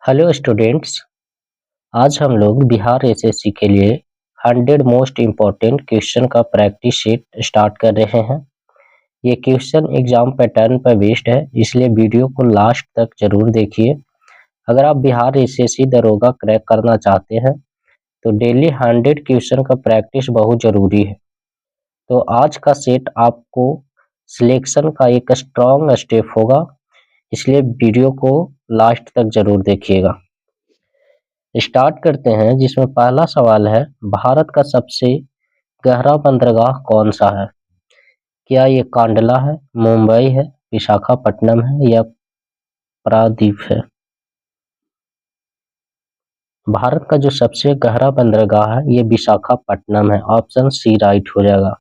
Hello students. आज हम लोग बिहार एसएससी के लिए 100 मोस्ट इम्पोर्टेंट क्वेश्चन का प्रैक्टिस शीट स्टार्ट कर रहे हैं। ये क्वेश्चन एग्जाम पैटर्न पर बेस्ड है, इसलिए वीडियो को लास्ट तक जरूर देखिए। अगर आप बिहार एसएससी दरोगा क्रैक करना चाहते हैं तो डेली 100 क्वेश्चन का प्रैक्टिस बहुत ज़रूरी है। तो आज का सेट आपको सिलेक्शन का एक स्ट्रॉन्ग स्टेप होगा, इसलिए वीडियो को लास्ट तक जरूर देखिएगा। स्टार्ट करते हैं, जिसमें पहला सवाल है, भारत का सबसे गहरा बंदरगाह कौन सा है? क्या ये कांडला है, मुंबई है, विशाखापट्टनम है या प्रायद्वीप है? भारत का जो सबसे गहरा बंदरगाह है ये विशाखापट्टनम है। ऑप्शन सी राइट हो जाएगा।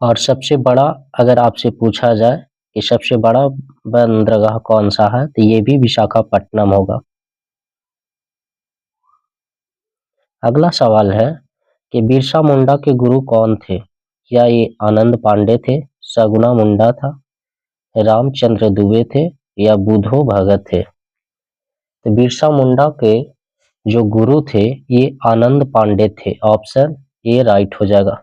और सबसे बड़ा, अगर आपसे पूछा जाए कि सबसे बड़ा बंदरगाह कौन सा है, तो ये भी विशाखापट्टनम होगा। अगला सवाल है कि बिरसा मुंडा के गुरु कौन थे? क्या ये आनंद पांडे थे, सगुना मुंडा था, रामचंद्र दुबे थे या बुधो भगत थे? तो बिरसा मुंडा के जो गुरु थे ये आनंद पांडे थे। ऑप्शन ए राइट हो जाएगा।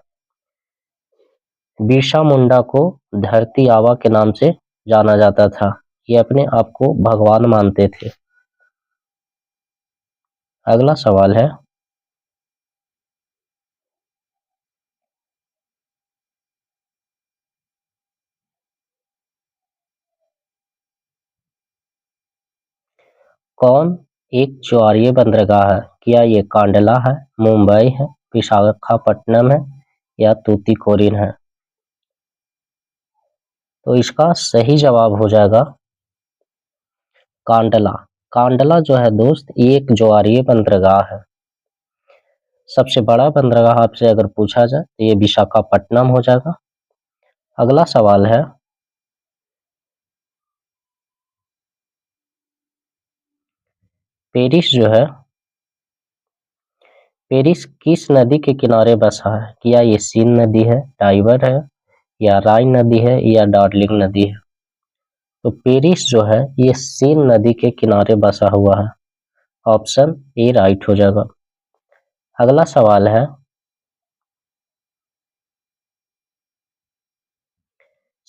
बिरसा मुंडा को धरती आबा के नाम से जाना जाता था। ये अपने आप को भगवान मानते थे। अगला सवाल है, कौन एक ज्वारीय बंदरगाह है? क्या ये कांडला है, मुंबई है, विशाखापट्टनम है या तूतीकोरिन है? तो इसका सही जवाब हो जाएगा कांडला। कांडला जो है दोस्त, ये एक ज्वारीय बंदरगाह है। सबसे बड़ा बंदरगाह आपसे अगर पूछा जाए तो ये विशाखापट्टनम हो जाएगा। अगला सवाल है, पेरिस जो है, पेरिस किस नदी के किनारे बसा है? क्या ये सीन नदी है, टाइबर है या राइन नदी है या डार्लिंग नदी है? तो पेरिस जो है ये सीन नदी के किनारे बसा हुआ है। ऑप्शन ए राइट हो जाएगा। अगला सवाल है,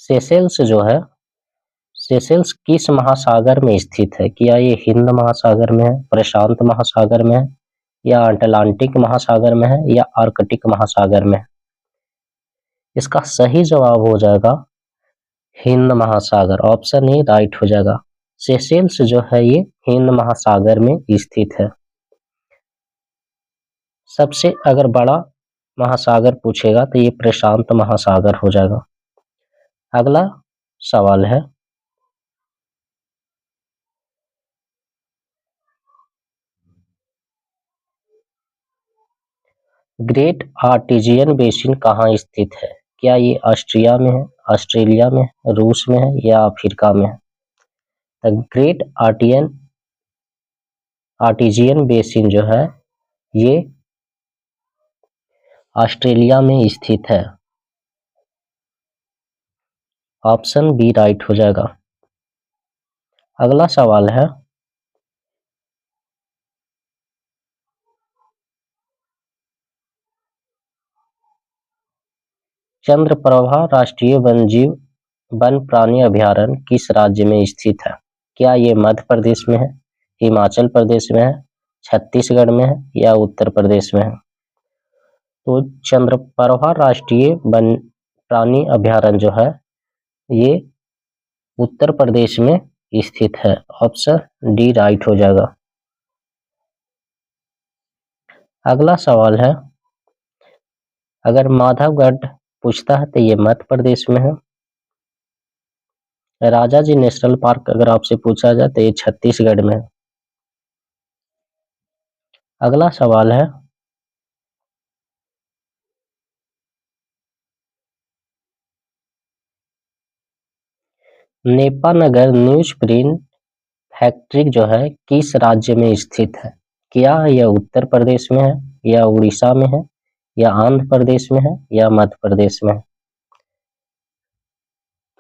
सेशेल्स जो है, सेशेल्स किस महासागर में स्थित है? क्या ये हिंद महासागर में है, प्रशांत महासागर में है या अटलांटिक महासागर में है या आर्कटिक महासागर में है? इसका सही जवाब हो जाएगा हिंद महासागर। ऑप्शन ए राइट हो जाएगा। सेशेल्स जो है ये हिंद महासागर में स्थित है। सबसे अगर बड़ा महासागर पूछेगा तो ये प्रशांत महासागर हो जाएगा। अगला सवाल है, ग्रेट आर्टेजियन बेसिन कहाँ स्थित है? क्या ये ऑस्ट्रिया में है, ऑस्ट्रेलिया में है, रूस में है या अफ्रीका में है? द ग्रेट आर्टेजियन बेसिन जो है ये ऑस्ट्रेलिया में स्थित है। ऑप्शन बी राइट हो जाएगा। अगला सवाल है, चंद्रप्रभा राष्ट्रीय वन प्राणी अभयारण्य किस राज्य में स्थित है? क्या ये मध्य प्रदेश में है, हिमाचल प्रदेश में है, छत्तीसगढ़ में है या उत्तर प्रदेश में है? तो चंद्रप्रभा राष्ट्रीय वन प्राणी अभयारण्य जो है ये उत्तर प्रदेश में स्थित है। ऑप्शन डी राइट हो जाएगा। अगला सवाल है, अगर माधवगढ़ पूछता है तो ये मध्य प्रदेश में है। राजा जी नेशनल पार्क अगर आपसे पूछा जाए तो ये छत्तीसगढ़ में है। अगला सवाल है, नेपानगर न्यूज प्रिंट फैक्ट्री जो है किस राज्य में स्थित है? क्या यह उत्तर प्रदेश में है या उड़ीसा में है या आंध्र प्रदेश में है या मध्य प्रदेश में है?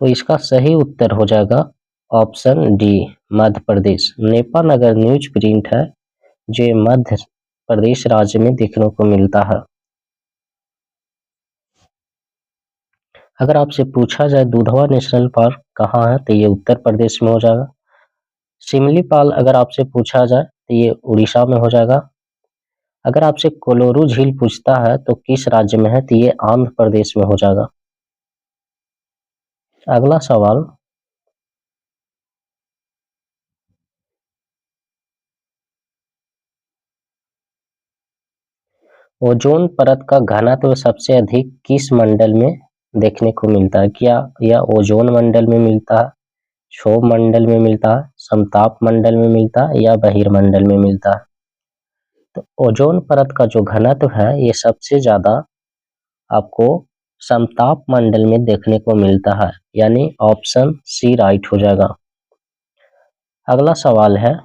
तो इसका सही उत्तर हो जाएगा option D, Madhya Pradesh. Nipah नगर न्यूज प्रिंट है जो मध्य प्रदेश राज्य में देखने को मिलता है। अगर आपसे पूछा जाए दुधवा नेशनल पार्क कहाँ है तो ये उत्तर प्रदेश में हो जाएगा। शिमलीपाल अगर आपसे पूछा जाए तो ये उड़ीसा में हो जाएगा। अगर आपसे कोलोरू झील पूछता है तो किस राज्य में है तो ये आंध्र प्रदेश में हो जाएगा। अगला सवाल, ओजोन परत का घनत्व सबसे अधिक किस मंडल में देखने को मिलता है? क्या यह ओजोन मंडल में मिलता है, क्षोभ मंडल में मिलता है, समताप मंडल में मिलता है या बहिर्मंडल में मिलता है? तो ओजोन परत का जो घनत्व है ये सबसे ज्यादा आपको समताप मंडल में देखने को मिलता है, यानी ऑप्शन सी राइट हो जाएगा। अगला सवाल है,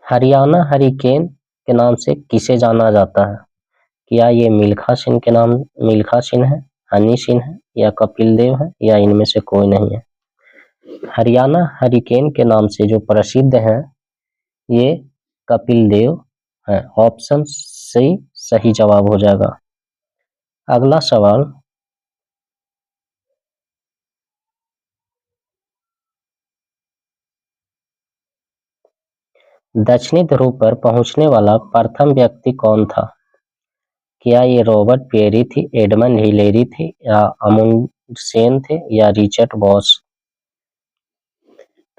हरियाणा हरिकेन के नाम से किसे जाना जाता है? क्या ये मिल्खा सिंह है, हनी सिंह है या कपिल देव है या इनमें से कोई नहीं है? हरियाणा हरिकेन के नाम से जो प्रसिद्ध है ये कपिल देव है। ऑप्शन सी सही जवाब हो जाएगा। अगला सवाल, दक्षिणी ध्रुव पर पहुंचने वाला प्रथम व्यक्ति कौन था? क्या ये रॉबर्ट पेरी थी, एडमंड हिलेरी थे या अमुंडसेन थे या रिचर्ड बॉस?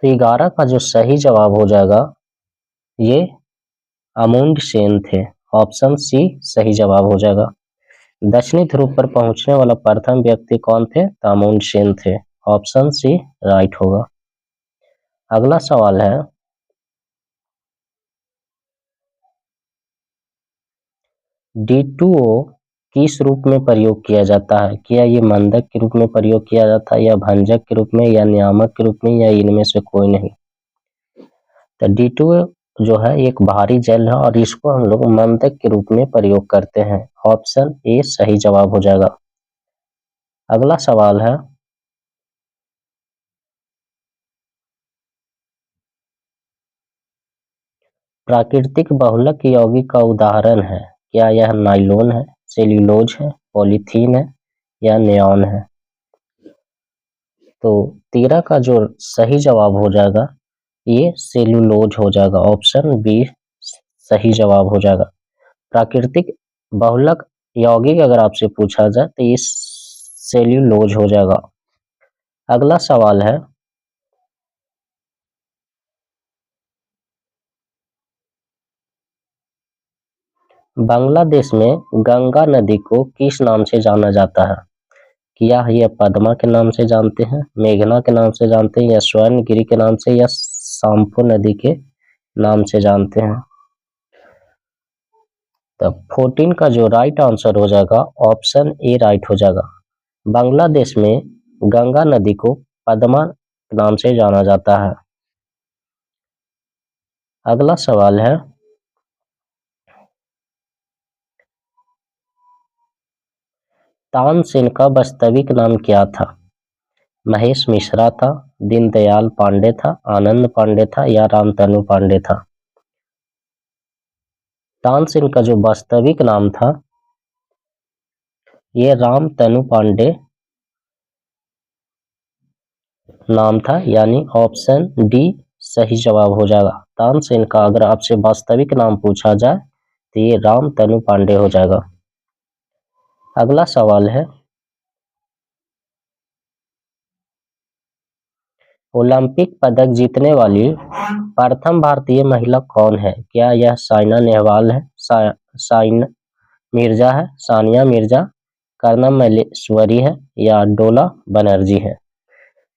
तो 11 का जो सही जवाब हो जाएगा ये अमुंडसेन थे। ऑप्शन सी सही जवाब हो जाएगा। दक्षिणी ध्रुव पर पहुंचने वाला प्रथम व्यक्ति कौन थे? तो अमुंडसेन थे। ऑप्शन सी राइट होगा। अगला सवाल है, D2O किस रूप में प्रयोग किया जाता है? क्या ये मंदक के रूप में प्रयोग किया जाता है या भंजक के रूप में या नियामक के रूप में या इनमें से कोई नहीं? तो D2O जो है एक भारी जल है और इसको हम लोग मंदक के रूप में प्रयोग करते हैं। ऑप्शन ए सही जवाब हो जाएगा। अगला सवाल है, प्राकृतिक बहुलक यौगिक का उदाहरण है? क्या यह नाइलॉन है, सेल्यूलोज है, पॉलीथीन है या नियॉन है? तो 13 का जो सही जवाब हो जाएगा ये सेल्यूलोज हो जाएगा। ऑप्शन बी सही जवाब हो जाएगा। प्राकृतिक बहुलक यौगिक अगर आपसे पूछा जाए तो ये सेल्यूलोज हो जाएगा। अगला सवाल है, बांग्लादेश में गंगा नदी को किस नाम से जाना जाता है? क्या यह पद्मा के नाम से जानते हैं, मेघना के नाम से जानते हैं या स्वर्णगिरी के नाम से या सांपो नदी के नाम से जानते हैं? तब 14 का जो राइट आंसर हो जाएगा ऑप्शन ए राइट हो जाएगा। बांग्लादेश में गंगा नदी को पद्मा के नाम से जाना जाता है। अगला सवाल है, तानसेन का वास्तविक नाम क्या था? महेश मिश्रा था, दीनदयाल पांडे था, आनंद पांडे था या रामतनु पांडे था? तानसेन का जो वास्तविक नाम था ये रामतनु पांडे नाम था, यानी ऑप्शन डी सही जवाब हो जाएगा। तानसेन का अगर आपसे वास्तविक नाम पूछा जाए तो ये रामतनु पांडे हो जाएगा। अगला सवाल है, ओलंपिक पदक जीतने वाली प्रथम भारतीय महिला कौन है? क्या यह साइना नेहवाल है, साइना मिर्जा है, सानिया मिर्जा, कर्णम मल्लेश्वरी है या डोला बनर्जी है?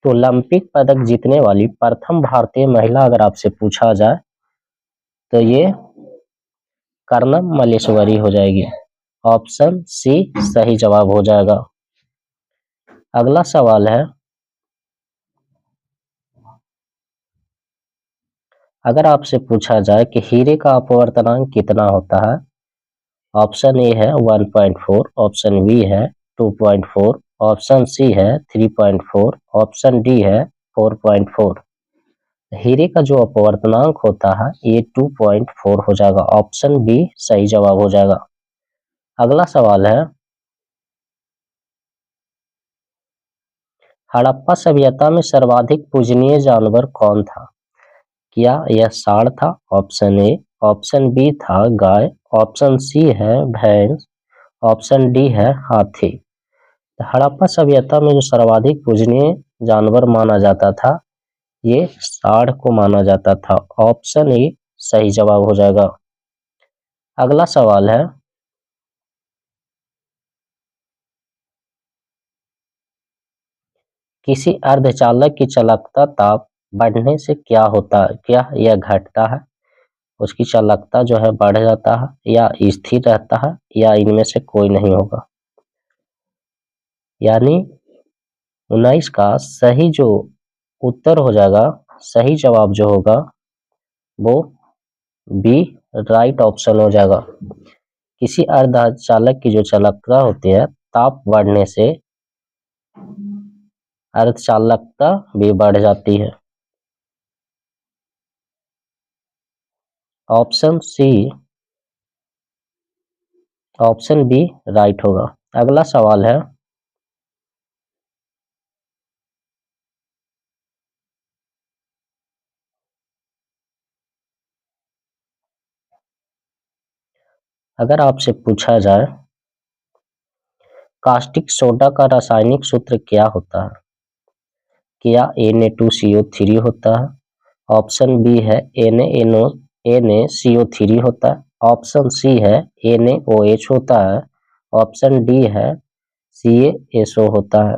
तो ओलंपिक पदक जीतने वाली प्रथम भारतीय महिला अगर आपसे पूछा जाए तो ये कर्णम मल्लेश्वरी हो जाएगी। ऑप्शन सी सही जवाब हो जाएगा। अगला सवाल है, अगर आपसे पूछा जाए कि हीरे का अपवर्तनांक कितना होता है? ऑप्शन ए है 1.4, ऑप्शन बी है 2.4, ऑप्शन सी है 3.4, ऑप्शन डी है 4.4। हीरे का जो अपवर्तनांक होता है ये 2.4 हो जाएगा। ऑप्शन बी सही जवाब हो जाएगा। अगला सवाल है, हड़प्पा सभ्यता में सर्वाधिक पूजनीय जानवर कौन था? क्या यह सांड था? Option A. ऑप्शन बी था गाय। ऑप्शन सी है भैंस। ऑप्शन डी है हाथी। हड़प्पा सभ्यता में जो सर्वाधिक पूजनीय जानवर माना जाता था ये सांड को माना जाता था। ऑप्शन ए सही जवाब हो जाएगा। अगला सवाल है, किसी अर्धचालक की चालकता ताप बढ़ने से क्या होता है? क्या यह घटता है, उसकी चालकता जो है बढ़ जाता है, या स्थिर रहता है, या इनमें से कोई नहीं होगा? यानी 19 का सही जो उत्तर हो जाएगा, सही जवाब जो होगा वो बी राइट ऑप्शन हो जाएगा। किसी अर्धचालक की जो चालकता होती है ताप बढ़ने से अर्धचालकता भी बढ़ जाती है। Option C, option B right होगा। अगला सवाल है, अगर आपसे पूछा जाए कास्टिक सोडा का रासायनिक सूत्र क्या होता है? क्या Na2CO3 होता है? ऑप्शन बी है NaCO3 होता है। ऑप्शन सी है NaOH होता है। ऑप्शन डी है CaSO होता है।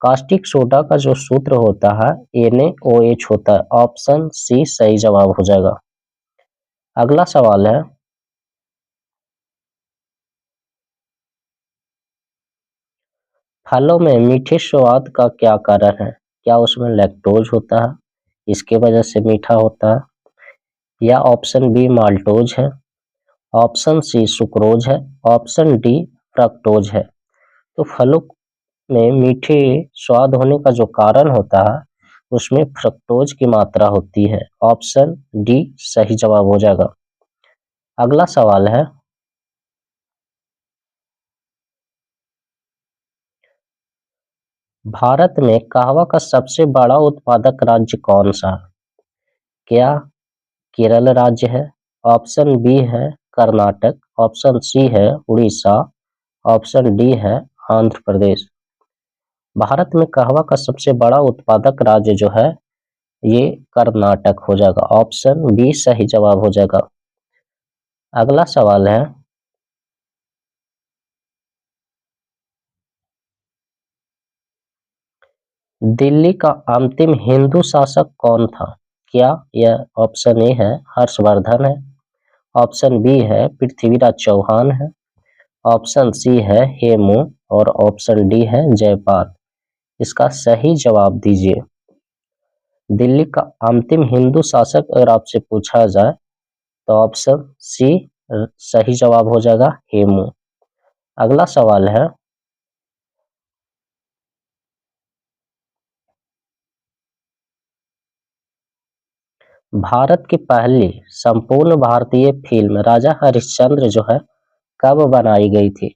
कास्टिक सोडा का जो सूत्र होता है NaOH होता है। ऑप्शन सी सही जवाब हो जाएगा। अगला सवाल है, फलों में मीठे स्वाद का क्या कारण है? क्या उसमें लैक्टोज होता है, इसके वजह से मीठा होता है? या ऑप्शन बी माल्टोज है। ऑप्शन सी सुक्रोज है। ऑप्शन डी फ्रक्टोज है। तो फलों में मीठे स्वाद होने का जो कारण होता है उसमें फ्रक्टोज की मात्रा होती है। ऑप्शन डी सही जवाब हो जाएगा। अगला सवाल है, भारत में कहवा का सबसे बड़ा उत्पादक राज्य कौन सा है? क्या केरल राज्य है? ऑप्शन बी है कर्नाटक। ऑप्शन सी है उड़ीसा। ऑप्शन डी है आंध्र प्रदेश। भारत में कहवा का सबसे बड़ा उत्पादक राज्य जो है ये कर्नाटक हो जाएगा। ऑप्शन बी सही जवाब हो जाएगा। अगला सवाल है, दिल्ली का अंतिम हिंदू शासक कौन था? क्या यह ऑप्शन ए है हर्षवर्धन है। ऑप्शन बी है पृथ्वीराज चौहान है। ऑप्शन सी है हेमू। और ऑप्शन डी है जयपाल। इसका सही जवाब दीजिए। दिल्ली का अंतिम हिंदू शासक अगर आपसे पूछा जाए तो ऑप्शन सी सही जवाब हो जाएगा हेमू। अगला सवाल है, भारत की पहली संपूर्ण भारतीय फिल्म राजा हरिश्चंद्र जो है कब बनाई गई थी?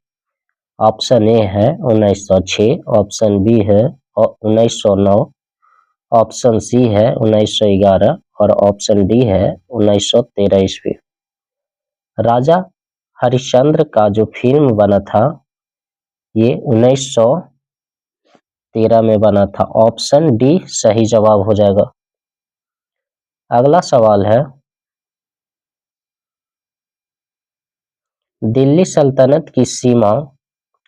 ऑप्शन ए है 1906। ऑप्शन बी है 1909। ऑप्शन सी है 1911 और ऑप्शन डी है 1913 ईस्वी। राजा हरिश्चंद्र का जो फिल्म बना था ये 1913 में बना था। ऑप्शन डी सही जवाब हो जाएगा। अगला सवाल है, दिल्ली सल्तनत की सीमा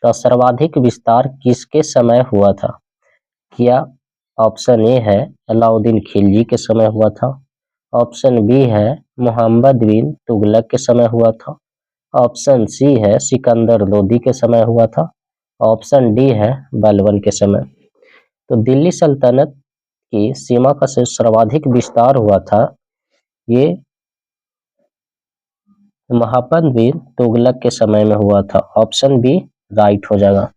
का सर्वाधिक विस्तार किसके समय हुआ था? क्या ऑप्शन ए है अलाउद्दीन खिलजी के समय हुआ था। ऑप्शन बी है मोहम्मद बिन तुगलक के समय हुआ था। ऑप्शन सी है सिकंदर लोदी के समय हुआ था। ऑप्शन डी है बलबन के समय। तो दिल्ली सल्तनत की सीमा का जो सर्वाधिक विस्तार हुआ था ये मोहम्मद बिन तुगलक के समय में हुआ था। ऑप्शन बी राइट हो जाएगा।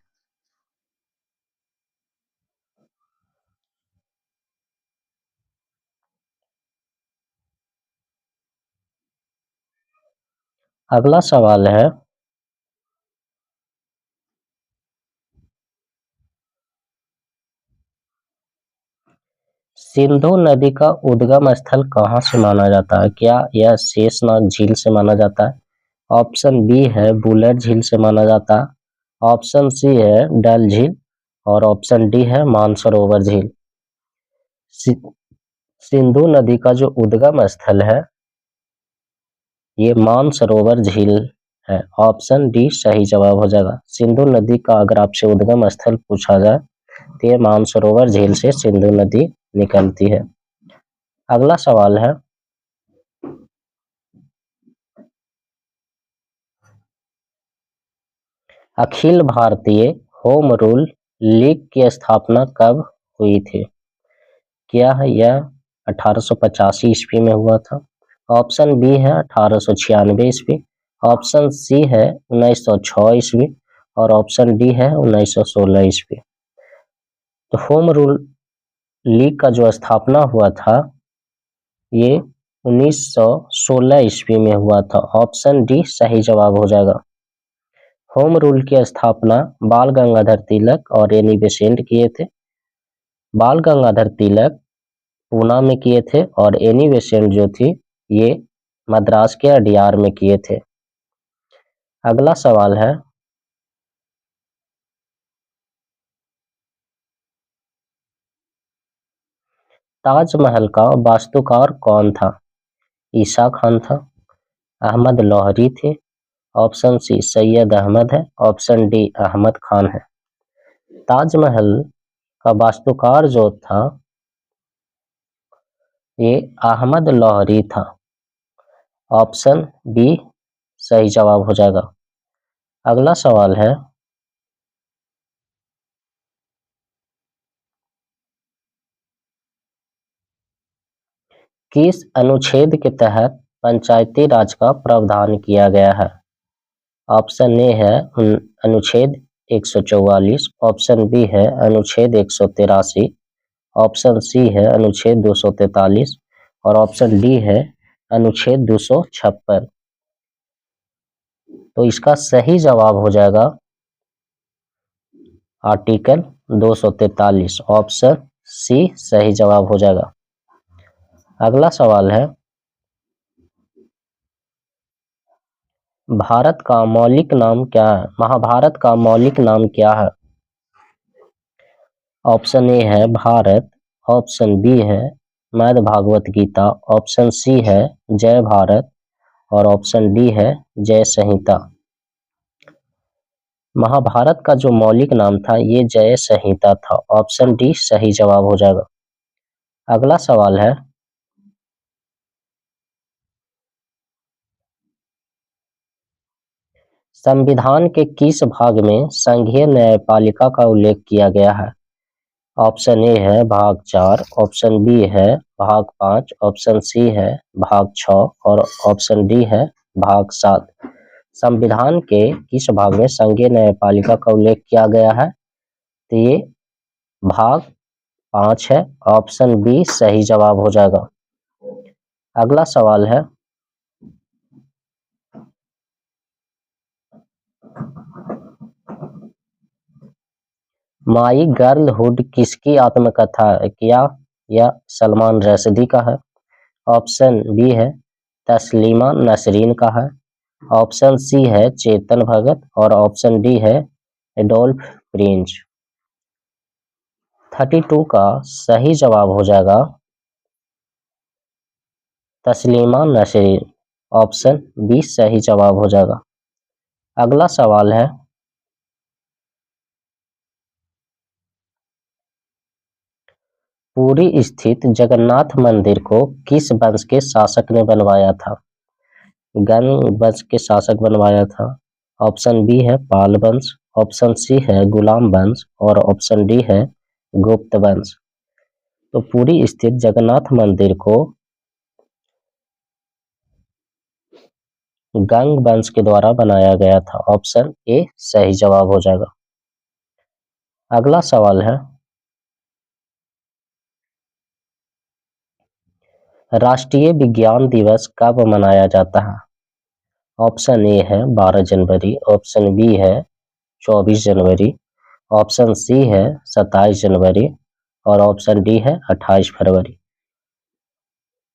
अगला सवाल है, सिंधु नदी का उद्गम स्थल कहाँ से माना जाता है? क्या यह शेषनाग झील से माना जाता है? ऑप्शन बी है बुलर झील से माना जाता है, ऑप्शन सी है डल झील और ऑप्शन डी है मानसरोवर झील। सिंधु नदी का जो उद्गम स्थल है ये मानसरोवर झील है। ऑप्शन डी सही जवाब हो जाएगा। सिंधु नदी का अगर आपसे उद्गम स्थल पूछा जाए तो ये मानसरोवर झील से सिंधु नदी निकलती है। अगला सवाल है, Akhil Bharatiya home rule league की स्थापना कब हुई थी? क्या है यह 1885 ईस्वी में हुआ था? ऑप्शन बी है 1896 ईस्वी, ऑप्शन सी है 1906 ईस्वी और ऑप्शन डी है 1916 ईस्वी। तो होम रूल लीग का जो स्थापना हुआ था ये 1916 ईस्वी में हुआ था। ऑप्शन डी सही जवाब हो जाएगा। होम रूल की स्थापना बाल गंगाधर तिलक और एनी बेसेंट किए थे। बाल गंगाधर तिलक पूना में किए थे और एनी बेसेंट जो थी ये मद्रास के अडियार में किए थे। अगला सवाल है, ताजमहल का वास्तुकार कौन था? ईसा खान था, अहमद लोहरी थे, ऑप्शन सी सैयद अहमद है, ऑप्शन डी अहमद खान है। ताजमहल का वास्तुकार जो था ये अहमद लोहरी था। ऑप्शन बी सही जवाब हो जाएगा। अगला सवाल है, किस अनुच्छेद के तहत पंचायती राज का प्रावधान किया गया है? ऑप्शन ए है अनुच्छेद 144, ऑप्शन बी है अनुच्छेद 183, ऑप्शन सी है अनुच्छेद 243 और ऑप्शन डी है अनुच्छेद 256। तो इसका सही जवाब हो जाएगा आर्टिकल 243, ऑप्शन सी सही जवाब हो जाएगा। अगला सवाल है, भारत का मौलिक नाम क्या है? महाभारत का मौलिक नाम क्या है? ऑप्शन ए है भारत, ऑप्शन बी है मैद भागवत गीता, ऑप्शन सी है जय भारत और ऑप्शन डी है जय संहिता। महाभारत का जो मौलिक नाम था ये जय संहिता था। ऑप्शन डी सही जवाब हो जाएगा। अगला सवाल है, संविधान के किस भाग में संघीय न्यायपालिका का उल्लेख किया गया है? ऑप्शन ए है भाग 4, ऑप्शन बी है भाग 5, ऑप्शन सी है भाग 6 और ऑप्शन डी है भाग 7। संविधान के किस भाग में संघीय न्यायपालिका का उल्लेख किया गया है? तो ये भाग 5 है। ऑप्शन बी सही जवाब हो जाएगा। अगला सवाल है, माई गर्लहुड किसकी आत्मकथा है? क्या यह सलमान रश्दी का है? ऑप्शन बी है तस्लीमा नसरीन का है, ऑप्शन सी है चेतन भगत और ऑप्शन डी है एडोल्फ प्रिंज। 32 का सही जवाब हो जाएगा तस्लीमा नसरीन, ऑप्शन बी सही जवाब हो जाएगा। अगला सवाल है, पुरी स्थित जगन्नाथ मंदिर को किस वंश के शासक ने बनवाया था? गंग वंश के शासक बनवाया था। ऑप्शन बी है पाल वंश, ऑप्शन सी है गुलाम वंश और ऑप्शन डी है गुप्त वंश। तो पुरी स्थित जगन्नाथ मंदिर को गंग वंश के द्वारा बनाया गया था। ऑप्शन ए सही जवाब हो जाएगा। अगला सवाल है, राष्ट्रीय विज्ञान दिवस कब मनाया जाता है? ऑप्शन ए है 12 जनवरी, ऑप्शन बी है 24 जनवरी, ऑप्शन सी है 27 जनवरी और ऑप्शन डी है 28 फरवरी।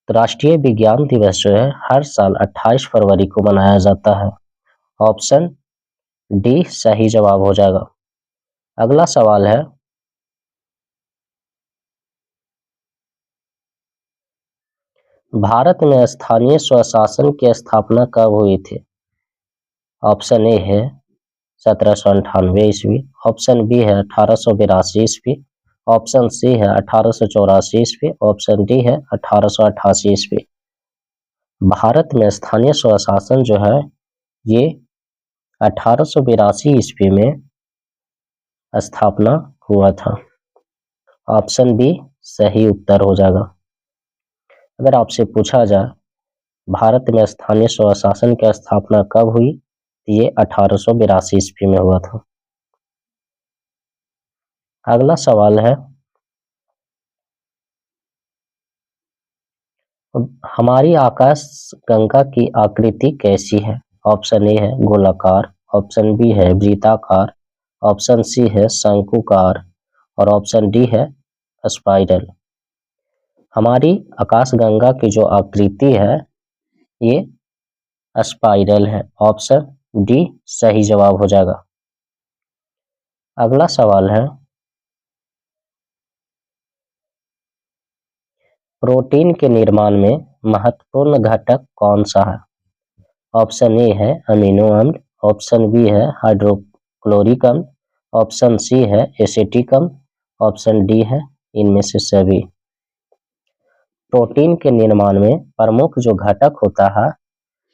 तो राष्ट्रीय विज्ञान दिवस जो है हर साल 28 फरवरी को मनाया जाता है। ऑप्शन डी सही जवाब हो जाएगा। अगला सवाल है, भारत में स्थानीय स्वशासन की स्थापना कब हुई थी? ऑप्शन ए है 1798 ईस्वी, ऑप्शन बी है 1882 ईस्वी, ऑप्शन सी है 1884 ईस्वी, ऑप्शन डी है 1888 ईस्वी। भारत में स्थानीय स्वशासन जो है ये 1882 ईस्वी में स्थापना हुआ था। ऑप्शन बी सही उत्तर हो जाएगा। अगर आपसे पूछा जाए भारत में स्थानीय स्वशासन की स्थापना कब हुई, तो ये 1882 ईस्वी में हुआ था। अगला सवाल है, हमारी आकाश गंगा की आकृति कैसी है? ऑप्शन ए है गोलाकार, ऑप्शन बी है वृत्ताकार, ऑप्शन सी है शंकुकार और ऑप्शन डी है स्पाइरल। हमारी आकाशगंगा की जो आकृति है ये स्पाइरल है। ऑप्शन डी सही जवाब हो जाएगा। अगला सवाल है, प्रोटीन के निर्माण में महत्वपूर्ण घटक कौन सा है? ऑप्शन ए है अमीनो अम्ल, ऑप्शन बी है हाइड्रोक्लोरिक अम्ल, ऑप्शन सी है एसिटिक अम्ल, ऑप्शन डी है इनमें से सभी। प्रोटीन के निर्माण में प्रमुख जो घटक होता है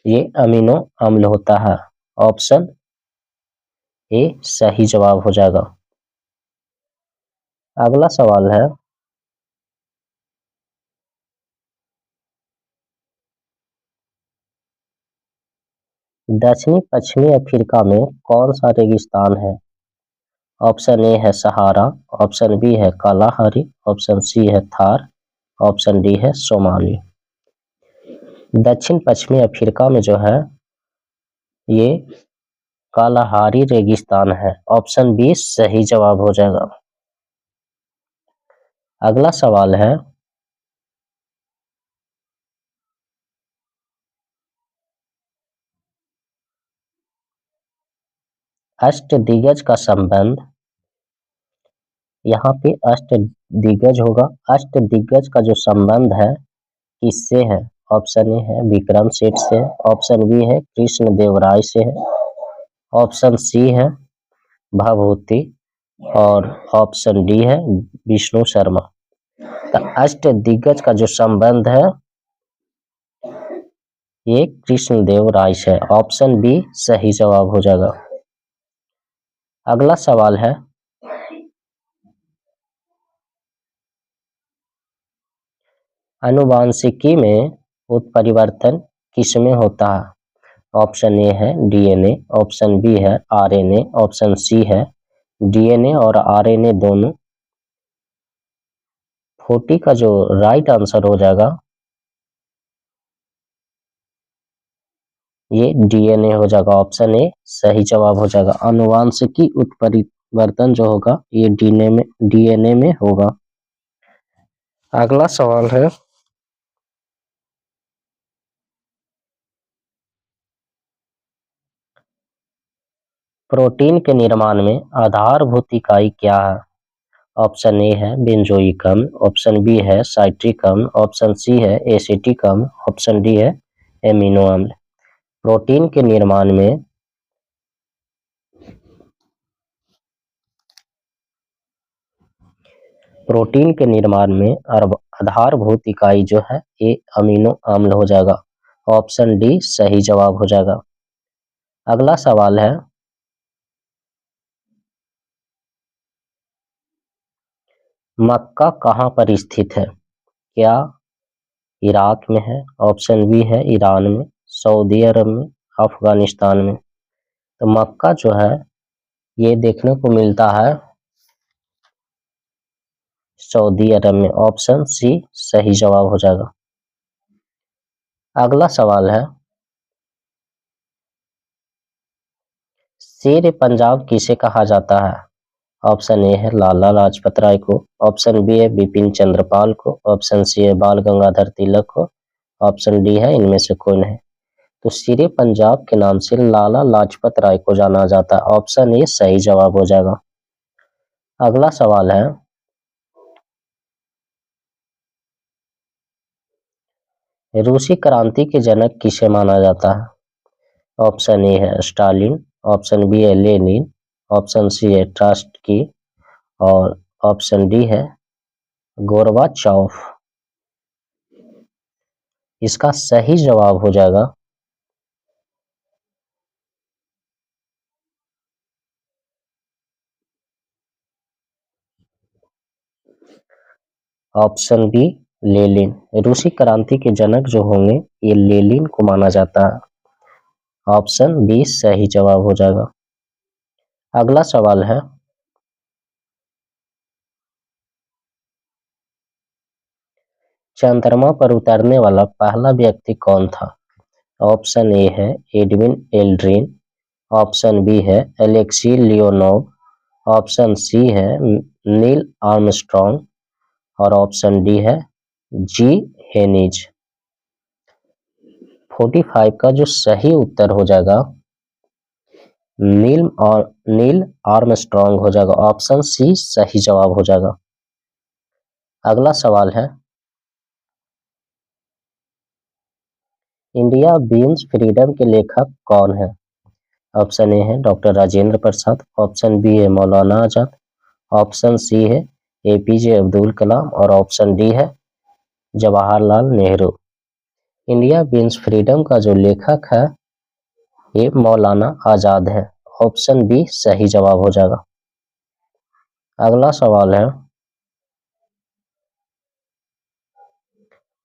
ये अमीनो अम्ल होता है। ऑप्शन ए सही जवाब हो जाएगा। अगला सवाल है, दक्षिणी पश्चिमी अफ्रीका में कौन सा रेगिस्तान है? ऑप्शन ए है सहारा, ऑप्शन बी है कालाहारी, ऑप्शन सी है थार, ऑप्शन डी है सोमाली। दक्षिण पश्चिमी अफ्रीका में जो है ये कालाहारी रेगिस्तान है। ऑप्शन बी सही जवाब हो जाएगा। अगला सवाल है, अष्टदिग्गज का संबंध, यहाँ पे अष्टदिग्गज होगा। अष्टदिग्गज का जो संबंध है किससे है? ऑप्शन ए है विक्रम सेठ से, ऑप्शन बी है कृष्ण देवराय से है, ऑप्शन सी है भभूति और ऑप्शन डी है विष्णु शर्मा। तो अष्टदिग्गज का जो संबंध है ये कृष्ण देवराय से है। ऑप्शन बी सही जवाब हो जाएगा। अगला सवाल है, आनुवांशिकी में उत्परिवर्तन किसमें होता है? ऑप्शन ए है डीएनए, ऑप्शन बी है आरएनए, ऑप्शन सी है डीएनए और आरएनए दोनों। 40 का जो राइट आंसर हो जाएगा ये डीएनए हो जाएगा। ऑप्शन ए सही जवाब हो जाएगा। आनुवांशिकी उत्परिवर्तन जो होगा ये डीएनए में होगा। अगला सवाल है, प्रोटीन के निर्माण में आधारभूत इकाई क्या है? ऑप्शन ए है बेंजोइक अम्ल, ऑप्शन बी है साइट्रिक अम्ल, ऑप्शन सी है एसिटिक अम्ल, ऑप्शन डी है एमिनो अम्ल। प्रोटीन के निर्माण में आधारभूत इकाई जो है ये अमीनो अम्ल हो जाएगा। ऑप्शन डी सही जवाब हो जाएगा। अगला सवाल है, मक्का कहाँ पर स्थित है? क्या इराक में है? ऑप्शन बी है ईरान में, सऊदी अरब में, अफगानिस्तान में। तो मक्का जो है ये देखने को मिलता है सऊदी अरब में। ऑप्शन सी सही जवाब हो जाएगा। अगला सवाल है, शेर पंजाब किसे कहा जाता है? ऑप्शन ए है लाला लाजपत राय को, ऑप्शन बी है बिपिन चंद्रपाल को, ऑप्शन सी है बाल गंगाधर तिलक को, ऑप्शन डी है इनमें से कोई नहीं। तो शेरे पंजाब के नाम से लाला लाजपत राय को जाना जाता है। ऑप्शन ए सही जवाब हो जाएगा। अगला सवाल है, रूसी क्रांति के जनक किसे माना जाता है? ऑप्शन ए है स्टालिन, ऑप्शन बी है लेनिन, ऑप्शन सी है ट्रॉट्स्की और ऑप्शन डी है गोरबाचोव। इसका सही जवाब हो जाएगा ऑप्शन बी लेनिन। रूसी क्रांति के जनक जो होंगे ये लेनिन को माना जाता है। ऑप्शन बी सही जवाब हो जाएगा। अगला सवाल है, चंद्रमा पर उतरने वाला पहला व्यक्ति कौन था? ऑप्शन ए है एडविन एल्ड्रिन, ऑप्शन बी है एलेक्सी लियोनोव, ऑप्शन सी है नील आर्मस्ट्रॉन्ग और ऑप्शन डी है जी हेनिज। 45 का जो सही उत्तर हो जाएगा नील आर्मस्ट्रॉन्ग हो जाएगा। ऑप्शन सी सही जवाब हो जाएगा। अगला सवाल है, इंडिया बीन्स फ्रीडम के लेखक कौन है? ऑप्शन ए है doctor Rajendra Prasad, option B है मौलाना आजाद, ऑप्शन सी है एपीजे अब्दुल कलाम और ऑप्शन डी है Jawaharlal Nehru. India beans freedom का जो लेखक है ये मौलाना आजाद है। ऑप्शन बी सही जवाब हो जाएगा। अगला सवाल है,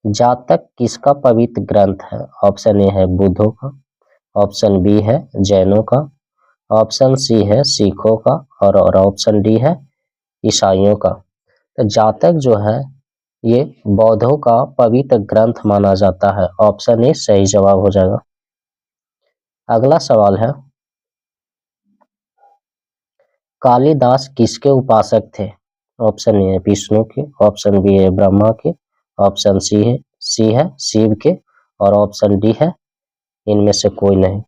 जातक किसका पवित्र ग्रंथ है? ऑप्शन ए है बुद्धों का, ऑप्शन बी है जैनों का, ऑप्शन सी है सिखों का और ऑप्शन डी है ईसाइयों का। तो जातक जो है ये बौद्धों का पवित्र ग्रंथ माना जाता है। ऑप्शन ए सही जवाब हो जाएगा। अगला सवाल है, कालिदास किसके उपासक थे? ऑप्शन ए है विष्णु के, ऑप्शन बी है ब्रह्मा के, ऑप्शन सी है शिव के और ऑप्शन डी है इनमें से कोई नहीं।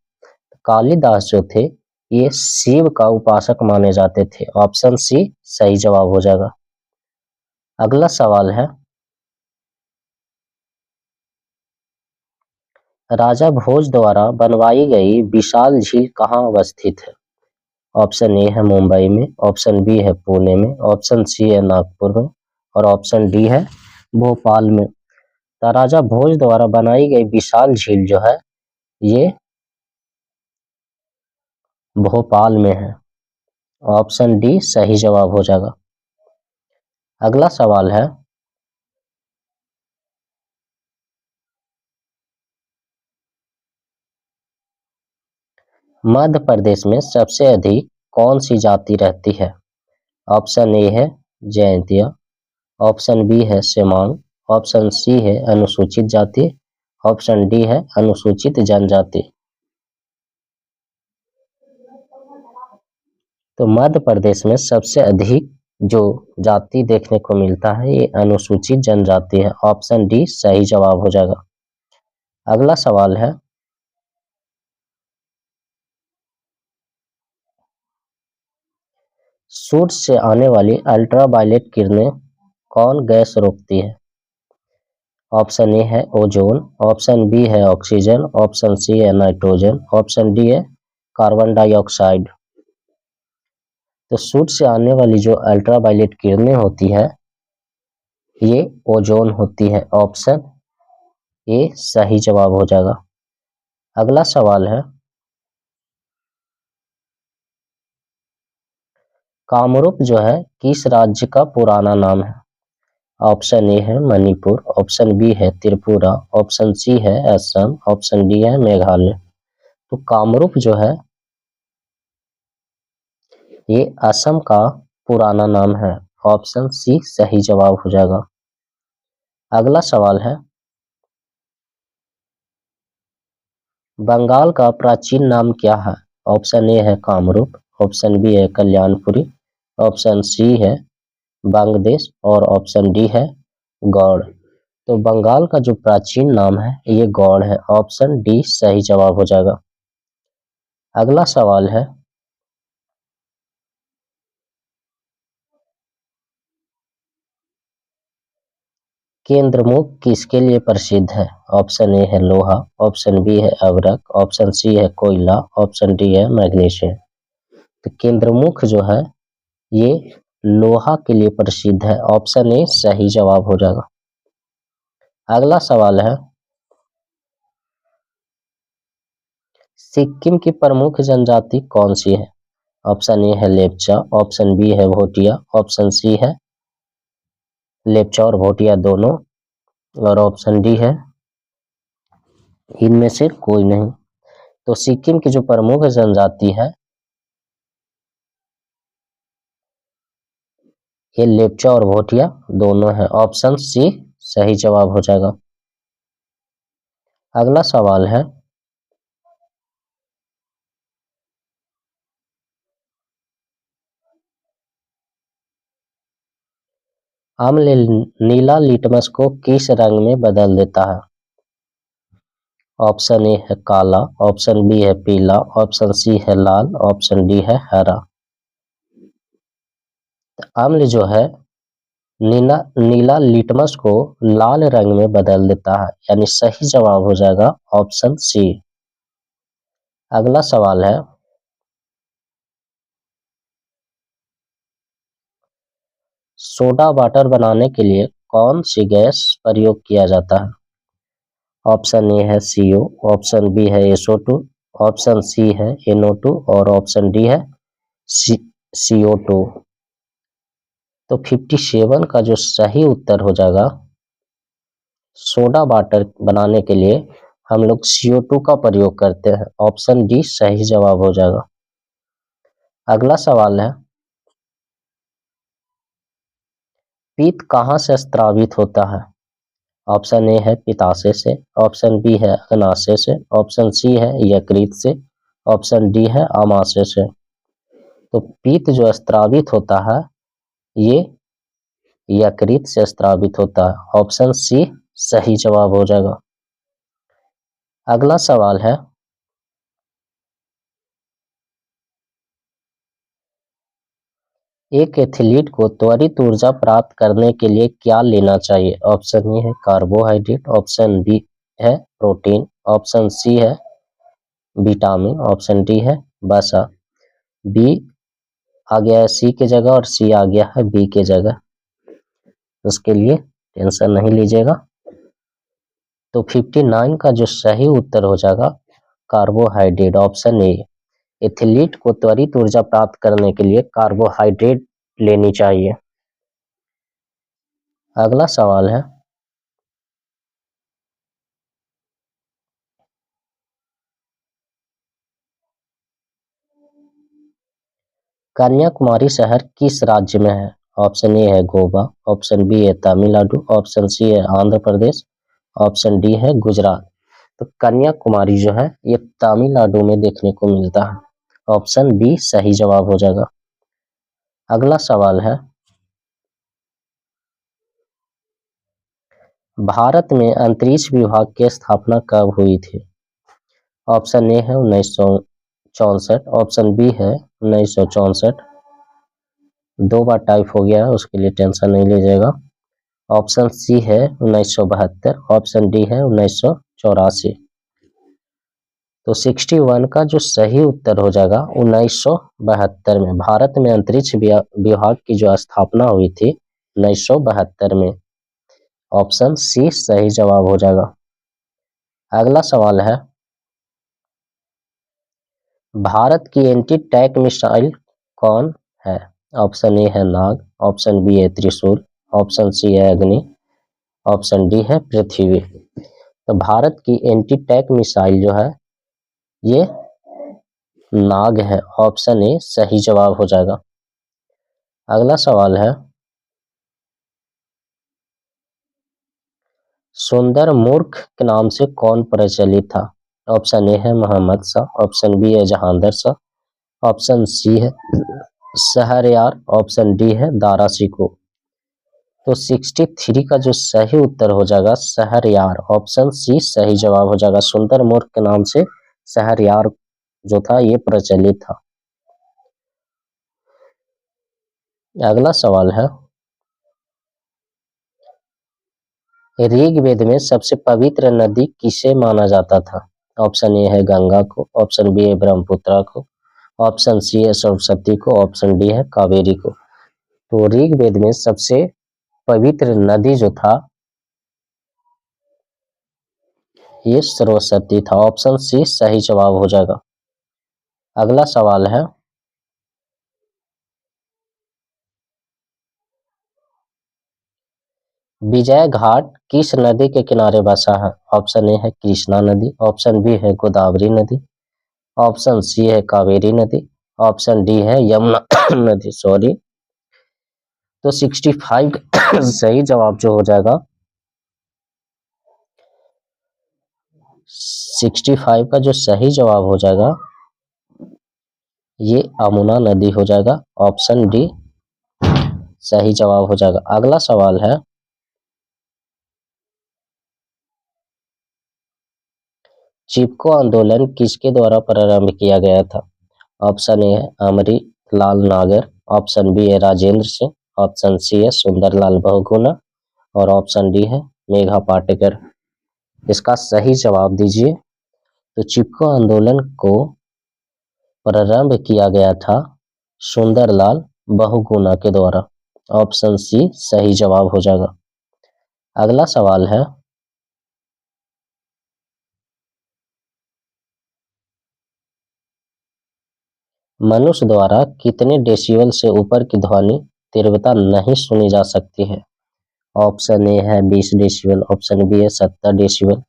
कालिदास जो थे ये शिव का उपासक माने जाते थे। ऑप्शन सी सही जवाब हो जाएगा। अगला सवाल है, राजा भोज द्वारा बनवाई गई विशाल झील कहाँ अवस्थित है? ऑप्शन ए है मुंबई में, ऑप्शन बी है पुणे में, ऑप्शन सी है नागपुर में और ऑप्शन डी है भोपाल में। तो राजा भोज द्वारा बनाई गई विशाल झील जो है ये भोपाल में है। ऑप्शन डी सही जवाब हो जाएगा। अगला सवाल है, मध्य प्रदेश में सबसे अधिक कौन सी जाति रहती है? ऑप्शन ए है जैंतिया, ऑप्शन बी है सेमांग, ऑप्शन सी है अनुसूचित जाति, ऑप्शन डी है अनुसूचित जनजाति। तो मध्य प्रदेश में सबसे अधिक जो जाति देखने को मिलता है ये अनुसूचित जनजाति है। ऑप्शन डी सही जवाब हो जाएगा। अगला सवाल है, सूर्य से आने वाली अल्ट्रावायलेट किरणें कौन गैस रोकती है? ऑप्शन ए है ओजोन, ऑप्शन बी है ऑक्सीजन, ऑप्शन सी है नाइट्रोजन, ऑप्शन डी है कार्बन डाइऑक्साइड। तो सूर्य से आने वाली जो अल्ट्रावायलेट किरणें होती है ये ओजोन होती है। ऑप्शन ए सही जवाब हो जाएगा। अगला सवाल है, कामरूप जो है किस राज्य का पुराना नाम है? ऑप्शन ए है मणिपुर, ऑप्शन बी है त्रिपुरा, ऑप्शन सी है असम, ऑप्शन डी है मेघालय। तो कामरूप जो है ये असम का पुराना नाम है। ऑप्शन सी सही जवाब हो जाएगा। अगला सवाल है, बंगाल का प्राचीन नाम क्या है? ऑप्शन ए है कामरूप, ऑप्शन बी है कल्याणपुरी, ऑप्शन सी है बांग्लादेश और ऑप्शन डी है गौड़। तो बंगाल का जो प्राचीन नाम है ये गौड़ है। ऑप्शन डी सही जवाब हो जाएगा। अगला सवाल है, केंद्रमुख किसके लिए प्रसिद्ध है? ऑप्शन ए है लोहा, ऑप्शन बी है अभ्रक, ऑप्शन सी है कोयला, ऑप्शन डी है मैग्नीशियम। तो केंद्रमुख जो है ये लोहा के लिए प्रसिद्ध है। ऑप्शन ए सही जवाब हो जाएगा। अगला सवाल है, सिक्किम की प्रमुख जनजाति कौन सी है? ऑप्शन ए है लेप्चा, ऑप्शन बी है भोटिया, ऑप्शन सी है लेप्चा और भोटिया दोनों, और ऑप्शन डी है इनमें से कोई नहीं। तो सिक्किम की जो प्रमुख जनजाति है ये लेप्चा और भोटिया दोनों है। ऑप्शन सी सही जवाब हो जाएगा। अगला सवाल है, अम्ल नीला लिटमस को किस रंग में बदल देता है? ऑप्शन ए है काला, ऑप्शन बी है पीला, ऑप्शन सी है लाल, ऑप्शन डी है हरा। अम्ल जो है नीला नीला लिटमस को लाल रंग में बदल देता है, यानी सही जवाब हो जाएगा ऑप्शन सी। अगला सवाल है, सोडा वाटर बनाने के लिए कौन सी गैस प्रयोग किया जाता है? ऑप्शन ए है CO, ऑप्शन बी है SO2, ऑप्शन सी है NO2 और ऑप्शन डी है CO2। तो 57 का जो सही उत्तर हो जाएगा, सोडा वाटर बनाने के लिए हम लोग CO2 का प्रयोग करते हैं। ऑप्शन डी सही जवाब हो जाएगा। अगला सवाल है, पित्त कहाँ से स्रावित होता है? ऑप्शन ए है पित्ताशय से, ऑप्शन बी है अग्नाशय से, ऑप्शन सी है यकृत से, ऑप्शन डी है आमाशय से। तो पित्त जो स्रावित होता है ये यकृत से स्रावित होता है। ऑप्शन सी सही जवाब हो जाएगा। अगला सवाल है, एक एथलीट को त्वरित ऊर्जा प्राप्त करने के लिए क्या लेना चाहिए? ऑप्शन ए है कार्बोहाइड्रेट, ऑप्शन बी है प्रोटीन, ऑप्शन सी है विटामिन, ऑप्शन डी है वसा। बी आ गया है सी के जगह और सी आ गया है बी के जगह, उसके लिए टेंशन नहीं लीजिएगा। तो 59 का जो सही उत्तर हो जाएगा कार्बोहाइड्रेट, ऑप्शन ए। एथलीट को त्वरित ऊर्जा प्राप्त करने के लिए कार्बोहाइड्रेट लेनी चाहिए। अगला सवाल है, कन्याकुमारी शहर किस राज्य में है? ऑप्शन ए है गोवा, ऑप्शन बी है तमिलनाडु, ऑप्शन सी है आंध्र प्रदेश, ऑप्शन डी है गुजरात। तो कन्याकुमारी जो है ये तमिलनाडु में देखने को मिलता है। ऑप्शन बी सही जवाब हो जाएगा। अगला सवाल है, भारत में अंतरिक्ष विभाग की स्थापना कब हुई थी? ऑप्शन ए है 1964, ऑप्शन बी है 1964, दो बार टाइप हो गया है उसके लिए टेंशन नहीं लीजिएगा। ऑप्शन सी है 1972, ऑप्शन डी है 1984। तो 61 का जो सही उत्तर हो जाएगा 1972 में भारत में अंतरिक्ष विभाग की जो स्थापना हुई थी 1972 में। ऑप्शन सी सही जवाब हो जाएगा। अगला सवाल है, भारत की एंटी टैंक मिसाइल कौन है? ऑप्शन ए है नाग, ऑप्शन बी है त्रिशूल, ऑप्शन सी है अग्नि, ऑप्शन डी है पृथ्वी। तो भारत की एंटी टैंक मिसाइल जो है ये नाग है। ऑप्शन ए सही जवाब हो जाएगा। अगला सवाल है, सुंदर मूर्ख के नाम से कौन प्रचलित था? ऑप्शन ए है मोहम्मद शाह, ऑप्शन बी है जहांगीर शाह, ऑप्शन सी है शहरयार, ऑप्शन डी है दारा शिकोह। तो 63 का जो सही उत्तर हो जाएगा शहरयार, ऑप्शन सी सही जवाब हो जाएगा। सुंदर मूर्ख के नाम से शहरयार जो था ये प्रचलित था। अगला सवाल है, ऋग्वेद में सबसे पवित्र नदी किसे माना जाता था? ऑप्शन ए है गंगा को, ऑप्शन बी है ब्रह्मपुत्र को, ऑप्शन सी है सरस्वती को, ऑप्शन डी है कावेरी को। तो ऋग्वेद में सबसे पवित्र नदी जो था ये सरस्वती था, ऑप्शन सी सही जवाब हो जाएगा। अगला सवाल है, विजय घाट किस नदी के किनारे बसा है? ऑप्शन ए है कृष्णा नदी, ऑप्शन बी है गोदावरी नदी, ऑप्शन सी है कावेरी नदी, ऑप्शन डी है यमुना नदी। सॉरी। तो 65 सही जवाब जो हो जाएगा 65 का जो सही जवाब हो जाएगा ये यमुना नदी हो जाएगा, ऑप्शन डी सही जवाब हो जाएगा। अगला सवाल है, चिपको आंदोलन किसके द्वारा प्रारंभ किया गया था? ऑप्शन ए है अमृतलाल नागर, ऑप्शन बी है राजेंद्र सिंह, ऑप्शन सी है सुंदरलाल बहुगुणा और ऑप्शन डी है मेघा पाटेकर। इसका सही जवाब दीजिए। तो चिपको आंदोलन को प्रारंभ किया गया था सुंदरलाल बहुगुणा के द्वारा, ऑप्शन सी सही जवाब हो जाएगा। अगला सवाल है, मनुष्य द्वारा कितने डेसिबल से ऊपर की ध्वनि तीव्रता नहीं सुनी जा सकती है? ऑप्शन ए है 20 डेसिबल, ऑप्शन बी है 70 डेसिबल,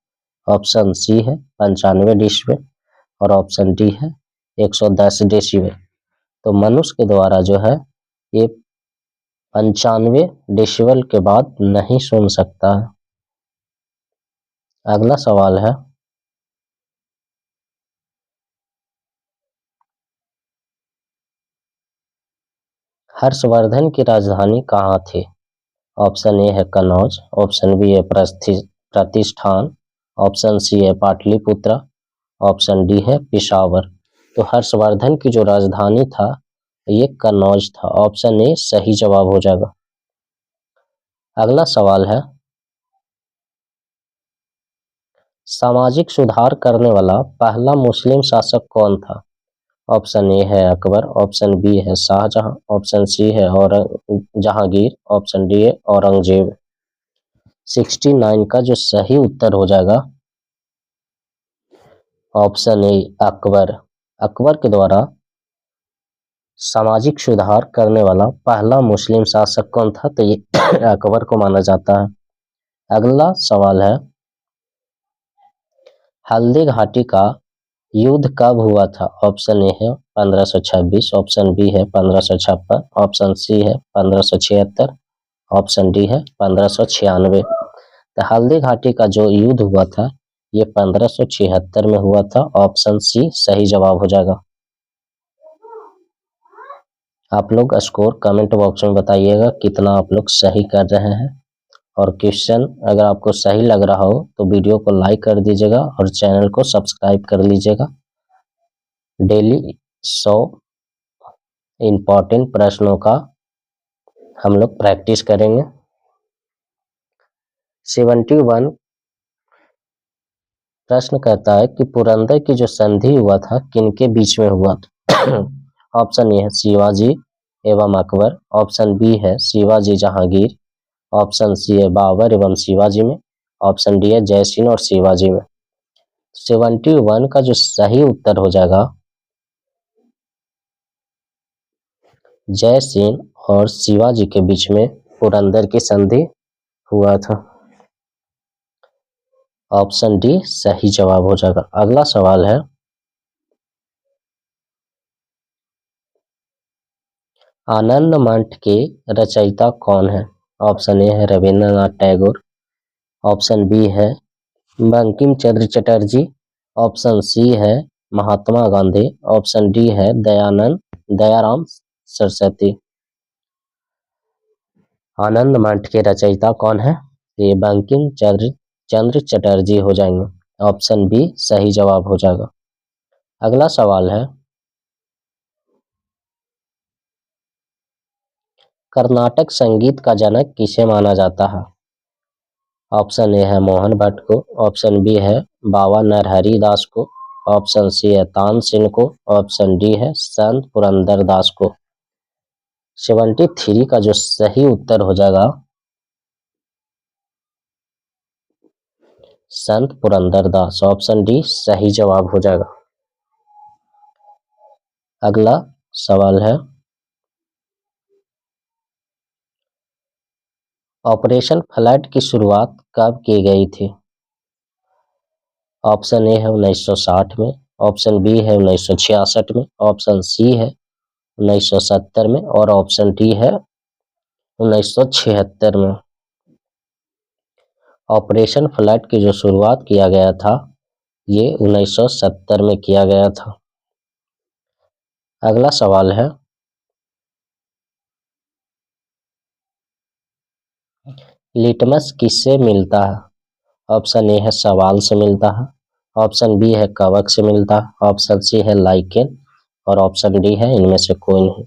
ऑप्शन सी है 95 डेसिबल और ऑप्शन डी है 110 डेसिबल। तो मनुष्य के द्वारा जो है ये 95 डेसिबल के बाद नहीं सुन सकता है। अगला सवाल है, हर्षवर्धन की राजधानी कहाँ थी? ऑप्शन ए है कन्नौज, ऑप्शन बी है प्रतिष्ठान, ऑप्शन सी है पाटलिपुत्र, ऑप्शन डी है पिशावर। तो हर्षवर्धन की जो राजधानी था ये कन्नौज था, ऑप्शन ए सही जवाब हो जाएगा। अगला सवाल है, सामाजिक सुधार करने वाला पहला मुस्लिम शासक कौन था? ऑप्शन ए है अकबर, ऑप्शन बी है शाहजहां, ऑप्शन सी है और जहांगीर, ऑप्शन डी है औरंगजेब। 69 का जो सही उत्तर हो जाएगा ऑप्शन ए अकबर। अकबर के द्वारा सामाजिक सुधार करने वाला पहला मुस्लिम शासक कौन था? तो ये अकबर को माना जाता है। अगला सवाल है, हल्दी घाटी का युद्ध कब हुआ था? ऑप्शन ए है 1526, ऑप्शन बी है 1556, ऑप्शन सी है 1576, ऑप्शन डी है 1596। तो हल्दी घाटी का जो युद्ध हुआ था ये 1576 में हुआ था, ऑप्शन सी सही जवाब हो जाएगा। आप लोग स्कोर कमेंट बॉक्स में बताइएगा कितना आप लोग सही कर रहे हैं, और क्वेश्चन अगर आपको सही लग रहा हो तो वीडियो को लाइक कर दीजिएगा और चैनल को सब्सक्राइब कर लीजिएगा। डेली 100 इम्पॉर्टेंट प्रश्नों का हम लोग प्रैक्टिस करेंगे। 71 प्रश्न कहता है कि पुरंदर की जो संधि हुआ था किनके बीच में हुआ था? ऑप्शन ए है शिवाजी एवं अकबर, ऑप्शन बी है शिवाजी जहांगीर, ऑप्शन सी है बाबर एवं शिवाजी में, ऑप्शन डी है जयसिंह और शिवाजी में। 71 का जो सही उत्तर हो जाएगा जयसिंह और शिवाजी के बीच में पुरंदर की संधि हुआ था, ऑप्शन डी सही जवाब हो जाएगा। अगला सवाल है, आनंद मठ के रचयिता कौन है? ऑप्शन ए है रविंद्रनाथ टैगोर, ऑप्शन बी है बंकिम चंद्र चटर्जी, ऑप्शन सी है महात्मा गांधी। ऑप्शन डी है दयाराम सरस्वती। आनंद मठ के रचयिता कौन है? ये बंकिम चंद्र चटर्जी हो जाएंगे। ऑप्शन बी सही जवाब हो जाएगा। अगला सवाल है, कर्नाटक संगीत का जनक किसे माना जाता है? ऑप्शन ए है मोहन भट्ट को। ऑप्शन बी है बाबा नरहरि दास को। ऑप्शन सी है तानसेन को। ऑप्शन डी है संत पुरंदर दास को। 73 का जो सही उत्तर हो जाएगा संत पुरंदर दास। ऑप्शन डी सही जवाब हो जाएगा। अगला सवाल है, ऑपरेशन फ्लड की शुरुआत कब की गई थी? ऑप्शन ए है 1960 में। ऑप्शन बी है 1966 में। ऑप्शन सी है 1970 में और ऑप्शन डी है 1976 में। ऑपरेशन फ्लड की जो शुरुआत किया गया था ये 1970 में किया गया था। अगला सवाल है, लिटमस किससे मिलता है? ऑप्शन ए है सवाल से मिलता है। ऑप्शन बी है कवक से मिलता है। ऑप्शन सी है लाइकेन और ऑप्शन डी है इनमें से कोई नहीं।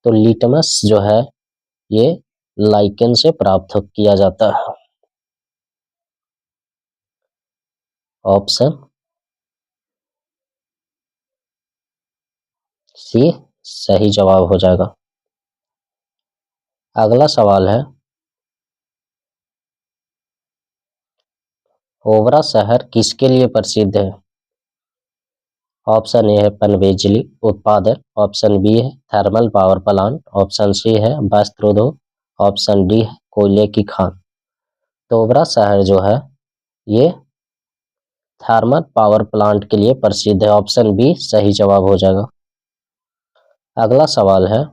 तो लिटमस जो है ये लाइकेन से प्राप्त किया जाता है। ऑप्शन सी सही जवाब हो जाएगा। अगला सवाल है, ओबरा शहर किसके लिए प्रसिद्ध है? ऑप्शन ए है पनबिजली उत्पादन। ऑप्शन बी है thermal power plant. Option C है वस्त्र उद्योग। ऑप्शन डी है कोयले की खान। तो ओबरा शहर जो है ये थर्मल पावर प्लांट के लिए प्रसिद्ध है। ऑप्शन बी सही जवाब हो जाएगा। अगला सवाल है,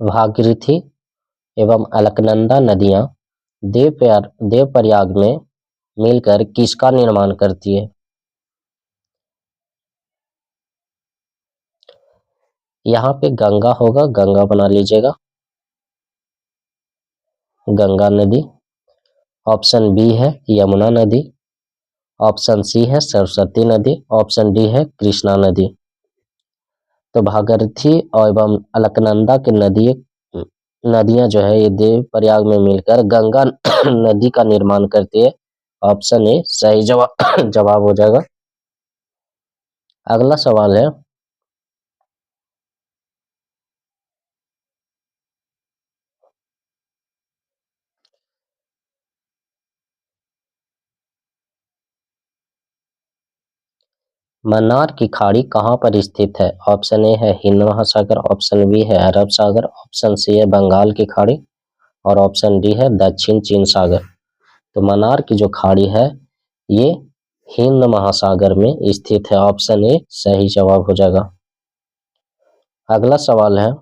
भागीरथी एवं अलकनंदा नदियां देवप्रयाग में मिलकर किसका निर्माण करती है? यहाँ पे गंगा होगा, गंगा बना लीजिएगा, गंगा नदी। ऑप्शन बी है यमुना नदी। ऑप्शन सी है सरस्वती नदी। ऑप्शन डी है कृष्णा नदी। तो भागीरथी एवं अलकनंदा की नदियां जो है ये देवप्रयाग में मिलकर गंगा नदी का निर्माण करती है। ऑप्शन ए सही जवाब जवाब हो जाएगा। अगला सवाल है, मन्नार की खाड़ी कहाँ पर स्थित है? ऑप्शन ए है हिंद महासागर। ऑप्शन बी है अरब सागर। ऑप्शन सी है बंगाल की खाड़ी और ऑप्शन डी है दक्षिण चीन सागर। तो मन्नार की जो खाड़ी है ये हिंद महासागर में स्थित है। ऑप्शन ए सही जवाब हो जाएगा। अगला सवाल है,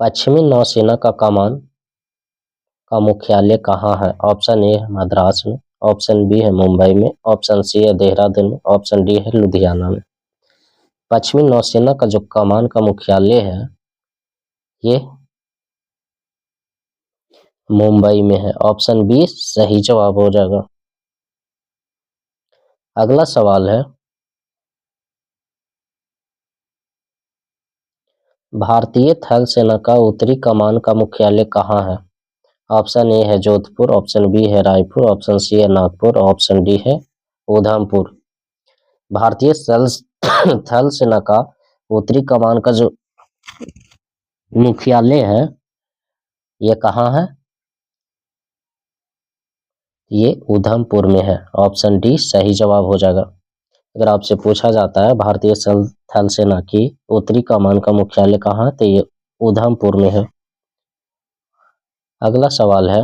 पश्चिमी नौसेना का कमान का मुख्यालय कहाँ है? ऑप्शन ए है मद्रास में। ऑप्शन बी है मुंबई में। ऑप्शन सी है देहरादून में। ऑप्शन डी है लुधियाना में। पश्चिमी नौसेना का जो कमान का मुख्यालय है ये मुंबई में है। ऑप्शन बी सही जवाब हो जाएगा। अगला सवाल है, भारतीय थल सेना का उत्तरी कमान का मुख्यालय कहाँ है? ऑप्शन ए है जोधपुर। ऑप्शन बी है रायपुर। ऑप्शन सी है नागपुर। ऑप्शन डी है उधमपुर। भारतीय थल सेना का उत्तरी कमान का जो मुख्यालय है ये कहाँ है? ये उधमपुर में है। ऑप्शन डी सही जवाब हो जाएगा। अगर आपसे पूछा जाता है भारतीय थल सेना की उत्तरी कमान का मुख्यालय कहाँ है तो ये उधमपुर में है। अगला सवाल है,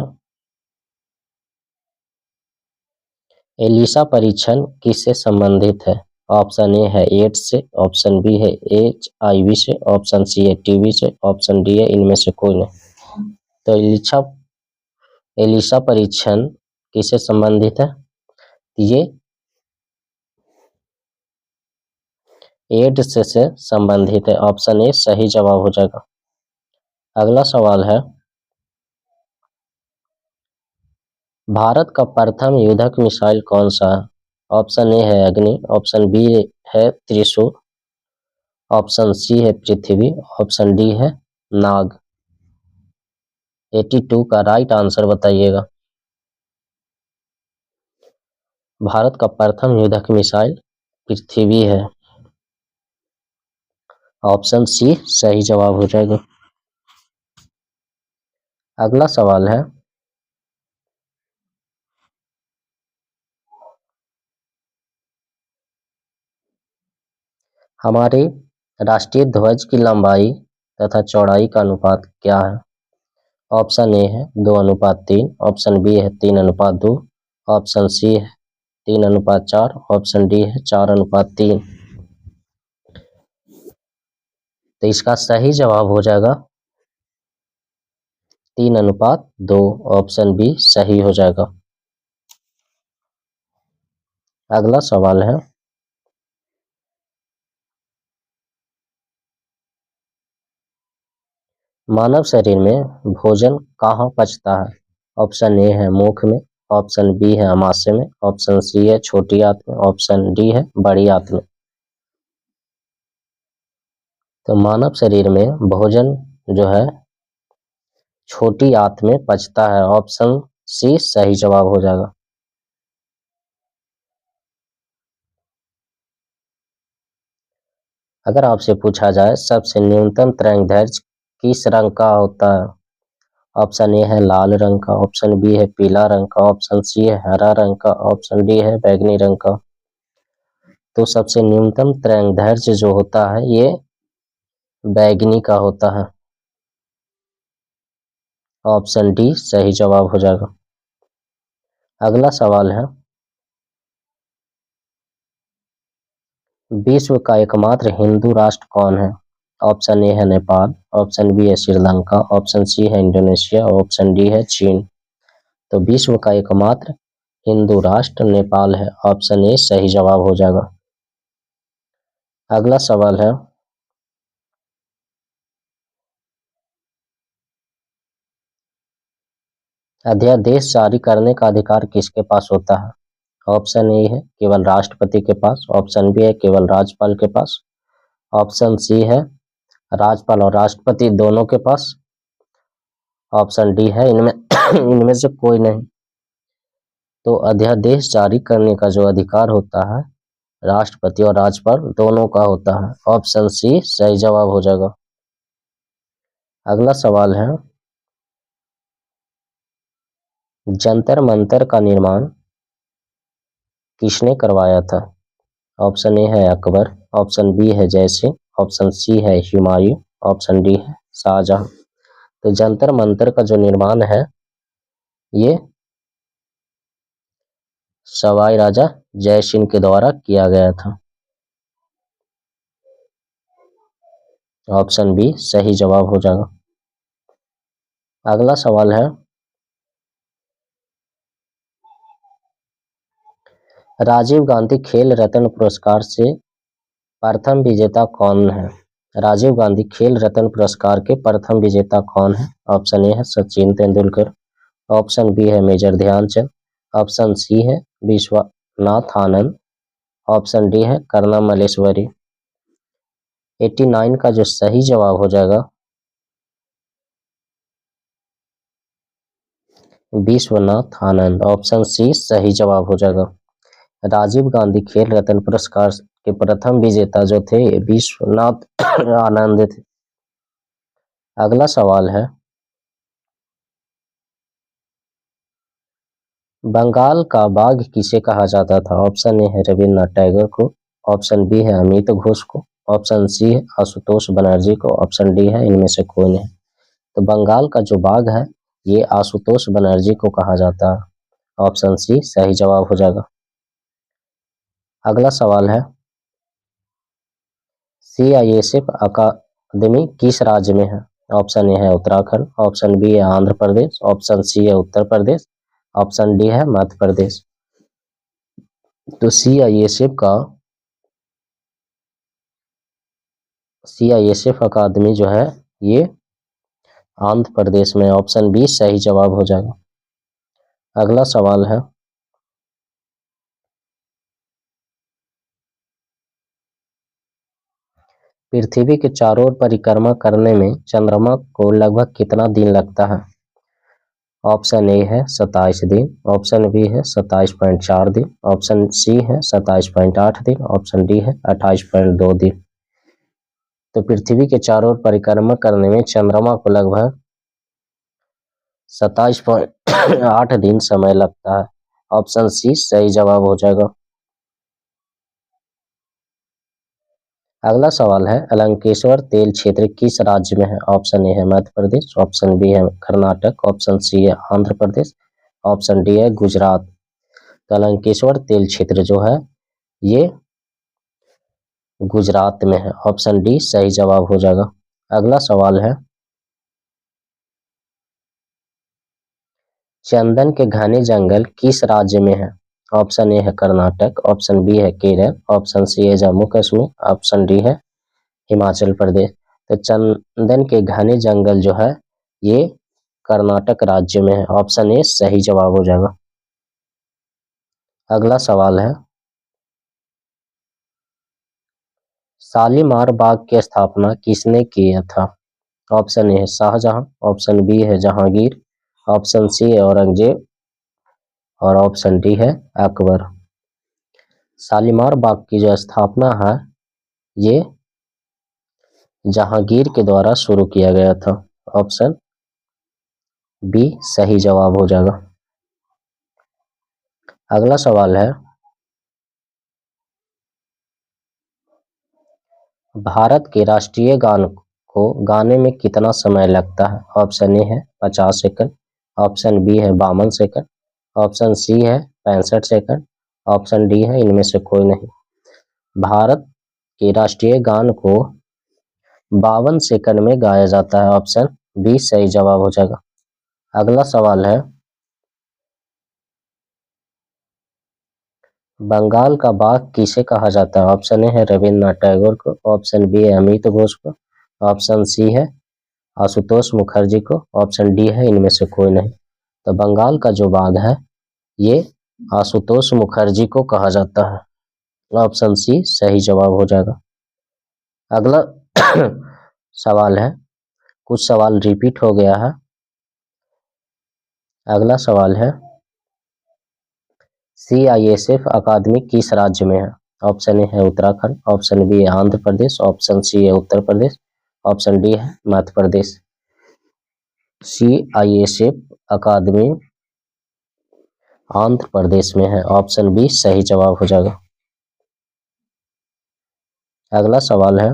एलिसा परीक्षण किससे संबंधित है? ऑप्शन ए है एड्स से, ऑप्शन बी है HIV से, ऑप्शन सी है TB से, ऑप्शन डी है इनमें से कोई नहीं। तो एलिसा परीक्षण किससे संबंधित है? ये एड्स से संबंधित है। ऑप्शन ए सही जवाब हो जाएगा। अगला सवाल है, भारत का प्रथम युद्धक मिसाइल कौन सा है? ऑप्शन ए है अग्नि, ऑप्शन बी है त्रिशूल, ऑप्शन सी है पृथ्वी, ऑप्शन डी है नाग। 82 का राइट आंसर बताइएगा। भारत का प्रथम युद्धक मिसाइल पृथ्वी है। ऑप्शन सी सही जवाब हो जाएगा। अगला सवाल है, हमारे राष्ट्रीय ध्वज की लंबाई तथा चौड़ाई का अनुपात क्या है? ऑप्शन ए है 2:3, ऑप्शन बी है 3:2, ऑप्शन सी है 3:4, ऑप्शन डी है 4:3। तो इसका सही जवाब हो जाएगा 3:2। ऑप्शन बी सही हो जाएगा। अगला सवाल है, मानव शरीर में भोजन कहाँ पचता है? ऑप्शन ए है मुख में, ऑप्शन बी है अमाशय में, ऑप्शन सी है छोटी आंत में, ऑप्शन डी है बड़ी आंत में। तो मानव शरीर में भोजन जो है छोटी आंत में पचता है। ऑप्शन सी सही जवाब हो जाएगा। अगर आपसे पूछा जाए सबसे न्यूनतम तरंगदैर्घ्य किस रंग का होता है? ऑप्शन ए है लाल रंग का, ऑप्शन बी है पीला रंग का, ऑप्शन सी है हरा रंग का, ऑप्शन डी है बैंगनी रंग का। तो सबसे न्यूनतम तरंगदैर्घ्य जो होता है ये बैंगनी का होता है। ऑप्शन डी सही जवाब हो जाएगा। अगला सवाल है, विश्व का एकमात्र हिंदू राष्ट्र कौन है? ऑप्शन ए है नेपाल, ऑप्शन बी है श्रीलंका, ऑप्शन सी है इंडोनेशिया, ऑप्शन डी है चीन। तो विश्व का एकमात्र हिंदू राष्ट्र नेपाल है। ऑप्शन ए सही जवाब हो जाएगा। अगला सवाल है, अध्यादेश जारी करने का अधिकार किसके पास होता है? ऑप्शन ए है केवल राष्ट्रपति के पास, ऑप्शन बी है केवल राज्यपाल के पास, ऑप्शन सी है राज्यपाल और राष्ट्रपति दोनों के पास, ऑप्शन डी है इनमें इनमें से कोई नहीं। तो अध्यादेश जारी करने का जो अधिकार होता है राष्ट्रपति और राज्यपाल दोनों का होता है। ऑप्शन सी सही जवाब हो जाएगा। अगला सवाल है, जंतर मंतर का निर्माण किसने करवाया था? ऑप्शन ए है अकबर, ऑप्शन बी है जयसिंह, ऑप्शन सी है हुमायूं, ऑप्शन डी है शाहजहां। तो जंतर मंतर का जो निर्माण है ये सवाई राजा जयसिंह के द्वारा किया गया था। ऑप्शन बी सही जवाब हो जाएगा। अगला सवाल है, राजीव गांधी खेल रत्न पुरस्कार से प्रथम विजेता कौन है? राजीव गांधी खेल रत्न पुरस्कार के प्रथम विजेता कौन है? ऑप्शन ए है सचिन तेंदुलकर, ऑप्शन बी है मेजर ध्यानचंद, ऑप्शन सी है विश्वनाथ आनंद, ऑप्शन डी है कर्णम मल्लेश्वरी। 89 का जो सही जवाब हो जाएगा विश्वनाथ आनंद। ऑप्शन सी सही जवाब हो जाएगा। राजीव गांधी खेल रत्न पुरस्कार के प्रथम विजेता जो थे विश्वनाथ आनंद थे। अगला सवाल है, बंगाल का बाघ किसे कहा जाता था? ऑप्शन ए है रविन्द्रनाथ टैगोर को, ऑप्शन बी है अमित घोष को, ऑप्शन सी है आशुतोष बनर्जी को, ऑप्शन डी है इनमें से कोई नहीं। तो बंगाल का जो बाघ है ये आशुतोष बनर्जी को कहा जाता है। ऑप्शन सी सही जवाब हो जाएगा। अगला सवाल है, CISF अकादमी किस राज्य में है? ऑप्शन ए है उत्तराखंड, ऑप्शन बी है आंध्र प्रदेश, ऑप्शन सी है उत्तर प्रदेश, ऑप्शन डी है मध्य प्रदेश। तो CISF अकादमी जो है ये आंध्र प्रदेश में, ऑप्शन बी सही जवाब हो जाएगा। अगला सवाल है, पृथ्वी के चारों ओर परिक्रमा करने में चंद्रमा को लगभग कितना दिन लगता है? ऑप्शन ए है 27 दिन, ऑप्शन बी है 27.4 दिन, ऑप्शन सी है 27.8 दिन, ऑप्शन डी है 28.2 दिन। तो पृथ्वी के चारों ओर परिक्रमा करने में चंद्रमा को लगभग 27.8 दिन समय लगता है। ऑप्शन सी सही जवाब हो जाएगा। अगला सवाल है, अलंकेश्वर तेल क्षेत्र किस राज्य में है? ऑप्शन ए है मध्य प्रदेश, ऑप्शन बी है कर्नाटक, ऑप्शन सी है आंध्र प्रदेश, ऑप्शन डी है गुजरात। तो अलंकेश्वर तेल क्षेत्र जो है ये गुजरात में है, ऑप्शन डी सही जवाब हो जाएगा। अगला सवाल है, चंदन के घने जंगल किस राज्य में है? ऑप्शन ए है कर्नाटक, ऑप्शन बी है केरल, ऑप्शन सी है जम्मू कश्मीर, ऑप्शन डी है हिमाचल प्रदेश। तो चंदन के घने जंगल जो है ये कर्नाटक राज्य में है, ऑप्शन ए सही जवाब हो जाएगा। अगला सवाल है, शालीमार बाग की स्थापना किसने किया था? ऑप्शन ए है शाहजहां, ऑप्शन बी है जहांगीर, ऑप्शन सी है औरंगजेब और ऑप्शन डी है अकबर। शालीमार बाग की जो स्थापना है ये जहांगीर के द्वारा शुरू किया गया था, ऑप्शन बी सही जवाब हो जाएगा। अगला सवाल है, भारत के राष्ट्रीय गान को गाने में कितना समय लगता है? ऑप्शन ए है 50 सेकंड, ऑप्शन बी है 52 सेकंड, ऑप्शन सी है 65 सेकंड, ऑप्शन डी है इनमें से कोई नहीं। भारत के राष्ट्रीय गान को 52 सेकंड में गाया जाता है, ऑप्शन बी सही जवाब हो जाएगा। अगला सवाल है, बंगाल का बाघ किसे कहा जाता है? ऑप्शन ए है रविन्द्रनाथ टैगोर को, ऑप्शन बी है अमित घोष को, ऑप्शन सी है आशुतोष मुखर्जी को, ऑप्शन डी है इनमें से कोई नहीं। तो बंगाल का जो बाघ है ये आशुतोष मुखर्जी को कहा जाता है, ऑप्शन सी सही जवाब हो जाएगा। अगला सवाल है, कुछ सवाल रिपीट हो गया है। अगला सवाल है, CISF अकादमी किस राज्य में है? ऑप्शन ए है उत्तराखंड, ऑप्शन बी है आंध्र प्रदेश, ऑप्शन सी है उत्तर प्रदेश, ऑप्शन डी है मध्य प्रदेश। CISF अकादमी आंध्र प्रदेश में है, ऑप्शन बी सही जवाब हो जाएगा। अगला सवाल है,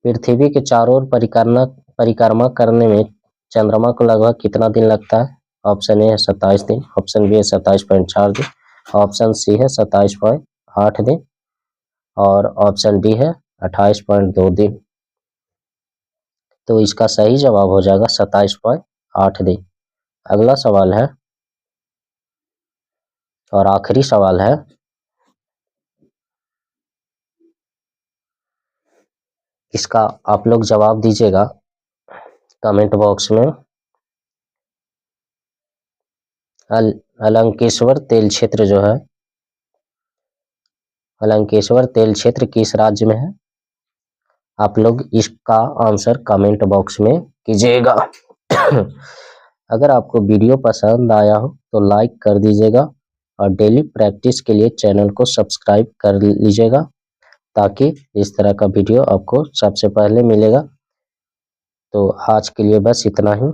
पृथ्वी के चारों ओर परिक्रमा करने में चंद्रमा को लगभग कितना दिन लगता है? ऑप्शन ए है 27 दिन, ऑप्शन बी है 27.4 दिन, ऑप्शन सी है 27.8 दिन और ऑप्शन डी है 28.2 दिन। तो इसका सही जवाब हो जाएगा 27.8 दिन। अगला सवाल है और आखिरी सवाल है, इसका आप लोग जवाब दीजिएगा कमेंट बॉक्स में। अलंकेश्वर तेल क्षेत्र जो है, अलंकेश्वर तेल क्षेत्र किस राज्य में है? आप लोग इसका आंसर कमेंट बॉक्स में कीजिएगा। अगर आपको वीडियो पसंद आया हो तो लाइक कर दीजिएगा और डेली प्रैक्टिस के लिए चैनल को सब्सक्राइब कर लीजिएगा ताकि इस तरह का वीडियो आपको सबसे पहले मिलेगा। तो आज के लिए बस इतना ही।